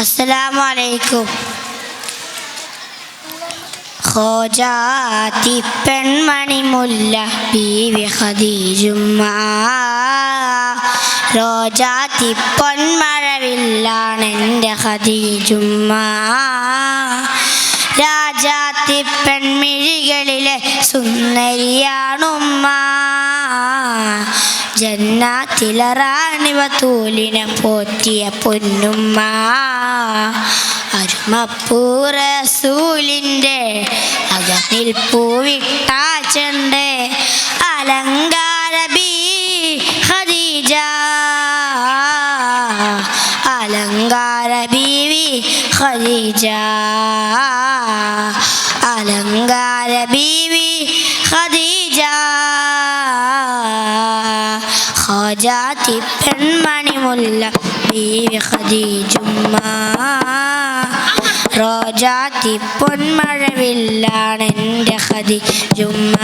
അസ്സലാമു അലൈക്കും. ഖോജാത്തി പെൺമണി മുല്ല ബീവി ഖദീജുമ്മ, റോജാത്തി പൊന്മഴവില്ലാണെൻ്റെ ഖദീജുമ്മ. രാജാത്തി പെൺമിഴികളിലെ സുന്ദരിയാണുമ്മ, ജന്നാത്തിലറാണി വതൂലിനെ പോറ്റിയ പൊന്നുമ്മ. അരുമപ്പൂ റസൂലിൻ്റെ അകനിൽപ്പൂ വിട്ടാച്ചൻ്റെ അലങ്കാര ബീ ഖദീജ, അലങ്കാര ബീവി ഖദീജ, അലങ്കാര ബീവി ഖദീജ. ഖോജാത്തി പെൺമണി മുല്ല ബീവി ഖദീജുമ്മ, റോജാത്തി പൊന്മഴവില്ലാണെൻ്റെ ഖദീജുമ്മ.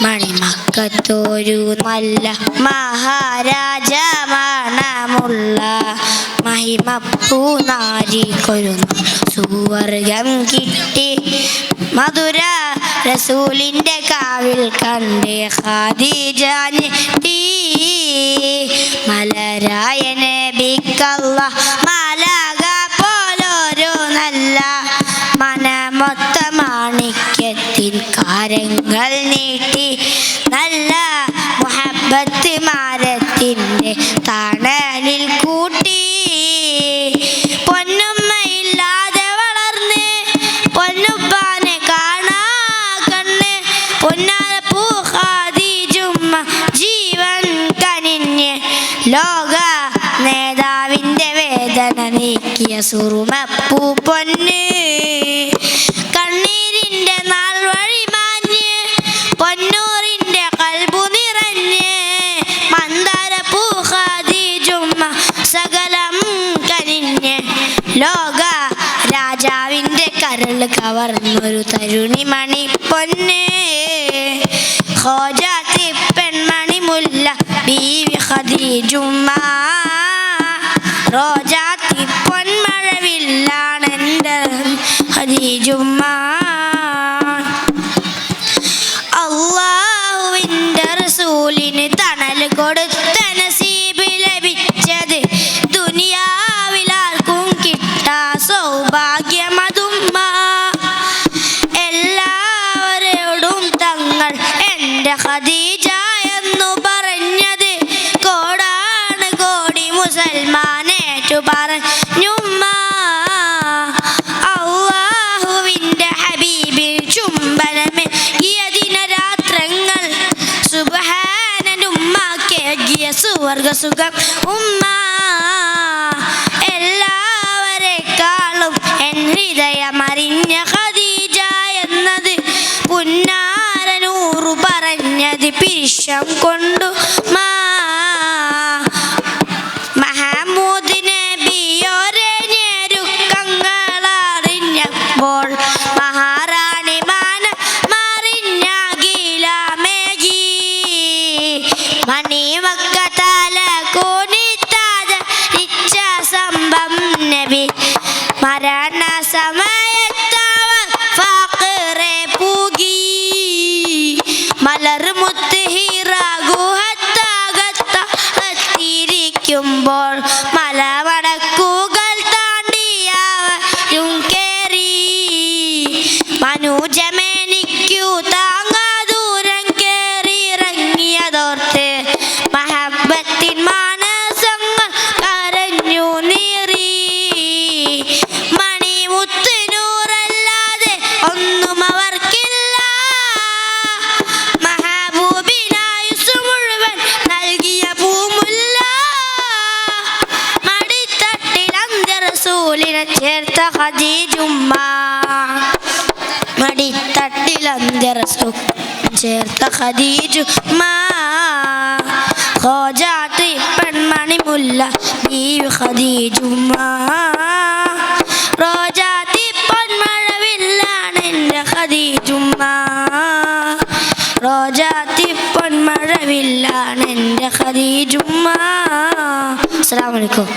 മണിമക്കത്തൊരു നല്ല മഹാരാജ മണമുള്ള മഹിമപ്പൂ നാരിക്കൊരു സുവർഗം കിട്ടി. മധുര റസൂലിൻ്റെ കാവിൽ കണ്ട് ഖദീജ ഞെട്ടി. മലരായ നബിക്കല്ലാഹ് മാലാഖ പോലൊരു നല്ല മനമൊത്ത മാണിക്യത്തിൻ കരങ്ങൾ നീട്ടി. നല്ല മുഹബ്ബത്ത് മരത്തിൻ്റെ തണലിൽ കൂട്ടി. പൊന്നുമ്മയില്ലാതെ വളർന്ന് പൊന്നുപ്പാനെ കാണാ കണ്ണ്, പൊന്നാരപ്പൂ ഖദീജുമ്മ ജീവൻ കനിഞ്ഞ്. ലോക നേതാവിൻ്റെ വേദന നീക്കിയ സുറുമപ്പൂ പൊന്ന്, കണ്ണീരിൻ്റെ നാൾ വഴി മാഞ്ഞ് പൊന്നൂറിൻ്റെ കൽബു നിറഞ്ഞ്. മന്ദാരപ്പൂ ഖദീജുമ്മ സകലം കനിഞ്ഞ്. ലോക രാജാവിൻ്റെ കരൾ കവർന്നൊരു തരുണി മണി പൊന്ന്. ഖോജാത്തി പെൺമണി മുല്ല ബീവി ഖദീജുമ്മ, റോജാത്തി പൊന്മഴവില്ലാണെൻ്റെ ഖദീജുമ്മ. അല്ലാഹുവിൻ്റെ റസൂലിന് തണൽ കൊടുത്ത നസീബ് ലഭിച്ചത് ദുനിയാവിലാർക്കും കിട്ടാ സൗഭാഗ്യമതുമ്മ. എല്ലാവരോടും തങ്ങൾ എൻ്റെ ഖദീജ എന്നു പറഞ്ഞത് കോടാണ് കോടി മുസൽമാനേറ്റു പറഞ്ഞുമ്മ. അല്ലാഹുവിൻ്റെ ഹബീബിൽ ചുംബനമേ ഈ ദിനരാത്രങ്ങൾ സുബ്ഹാനനുമ്മക്കേകിയ സുവർഗസുഖം ഉമ്മ. എല്ലാവരെക്കാളും എൻ ഹൃദയമറിഞ്ഞ ഖദീജ എന്നത് പുന്നാരനൂറു പറഞ്ഞത് പിരിശം കൊണ്ടു മാ. മഹമൂദ് നബിയോരെ ഞെരുക്കങ്ങളറിഞ്ഞപ്പോൾ മഹാറാണി മാന മറിഞ്ഞകിലമേകി. മണിമക്ക തല കൂനിത്താത ഇച്ഛ സംഭം നബി മരണ സമയത്തവർ ഫാഖറെ പൂകി. മലർമുത്ത് ഹിറ ഗുഹത്തകത്തിരിക്കുമ്പോൾ മലവടക്കുകൾ താണ്ടിയവരും കേറി. മനുജമെനിക്കു താങ്ങാ ദൂരം കേറിയിറങ്ങിയതോർത്ത് മഹബത്തിൻ മാനസങ്ങൾ കരഞ്ഞു നീറി. മണിമുത്ത് നൂറല്ലാതെ ഒന്നും അവർക്കില്ല, മഹബൂബിനായുസ് മുഴുവൻ നൽകിയ പൂമുല്ല. മടിത്തട്ടിൽ റസൂലിനെ ചേർത്ത ഖദീജുമ്മ, മടിത്തട്ടിൽ റസൂൽ ചേർത്ത ഖദീജുമ്മ. ഖോജാത്തി പെൺമണി മുല്ല ബീവി ഖദീജുമ്മ, റോജാത്തി പൊന്മഴവില്ലാണെൻ്റെ ഖദീജുമ്മ, റോജാത്തി പൊന്മഴവില്ലാണെൻ്റെ ഖദീജുമ്മ. അസ്സലാമു അലൈക്കും.